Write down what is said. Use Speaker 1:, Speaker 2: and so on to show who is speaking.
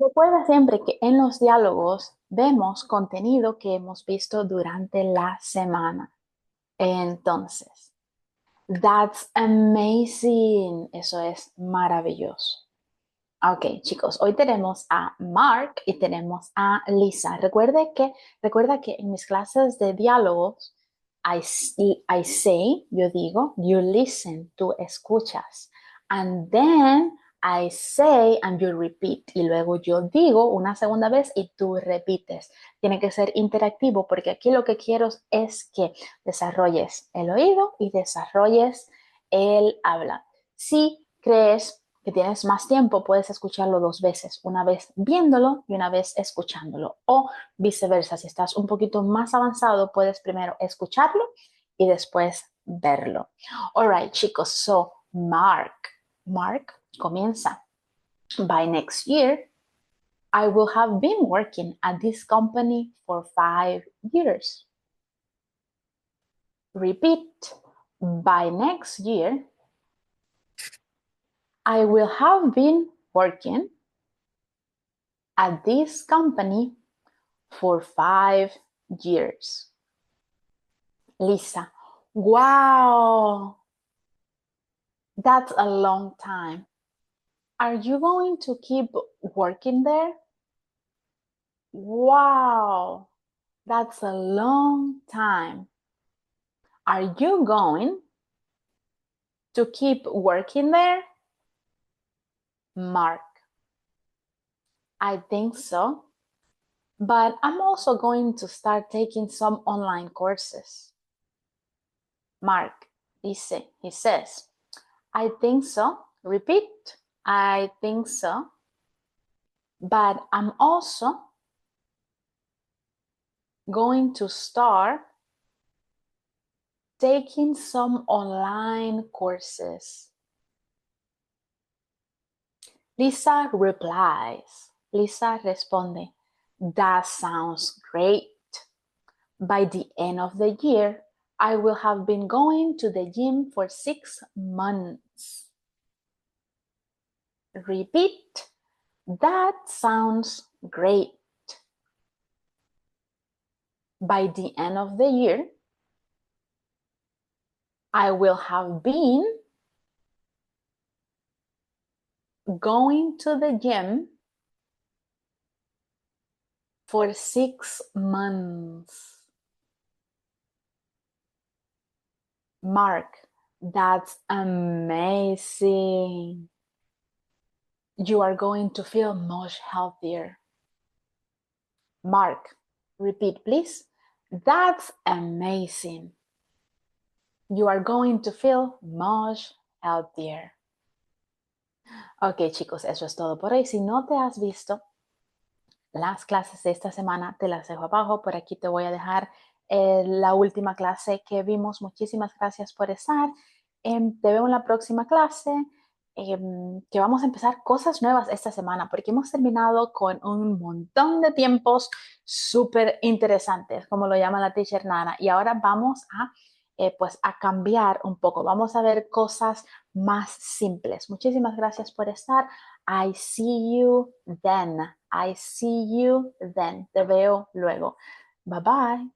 Speaker 1: Recuerda siempre que en los diálogos vemos contenido que hemos visto durante la semana. Entonces, that's amazing. Eso es maravilloso. Ok, chicos, hoy tenemos a Mark y tenemos a Lisa. Recuerda que en mis clases de diálogos, I say, yo digo, you listen, tú escuchas. And then I say and you repeat. Y luego yo digo una segunda vez y tú repites. Tiene que ser interactivo porque aquí lo que quiero es que desarrolles el oído y desarrolles el habla. Si crees que tienes más tiempo, puedes escucharlo dos veces, una vez viéndolo y una vez escuchándolo. O viceversa, si estás un poquito más avanzado, puedes primero escucharlo y después verlo. All right, chicos, so Mark comienza. By next year, I will have been working at this company for 5 years. Repeat. By next year, I will have been working at this company for 5 years. Lisa, wow, that's a long time. Are you going to keep working there? Wow, that's a long time. Are you going to keep working there? Mark, I think so, but I'm also going to start taking some online courses. Mark, he says, I think so. Repeat, I think so, but I'm also going to start taking some online courses. Lisa replies. Lisa responde, that sounds great. By the end of the year, I will have been going to the gym for 6 months. Repeat, that sounds great. By the end of the year, I will have been going to the gym for 6 months. Mark, that's amazing. You are going to feel much healthier. Mark, repeat please. That's amazing. You are going to feel much healthier. Ok, chicos, eso es todo por hoy. Si no te has visto las clases de esta semana, te las dejo abajo. Por aquí te voy a dejar la última clase que vimos. Muchísimas gracias por estar. Te veo en la próxima clase, que vamos a empezar cosas nuevas esta semana, porque hemos terminado con un montón de tiempos súper interesantes, como lo llama la teacher Nara. Y ahora vamos a cambiar un poco. Vamos a ver cosas más simples. Muchísimas gracias por estar. I see you then. I see you then. Te veo luego. Bye bye.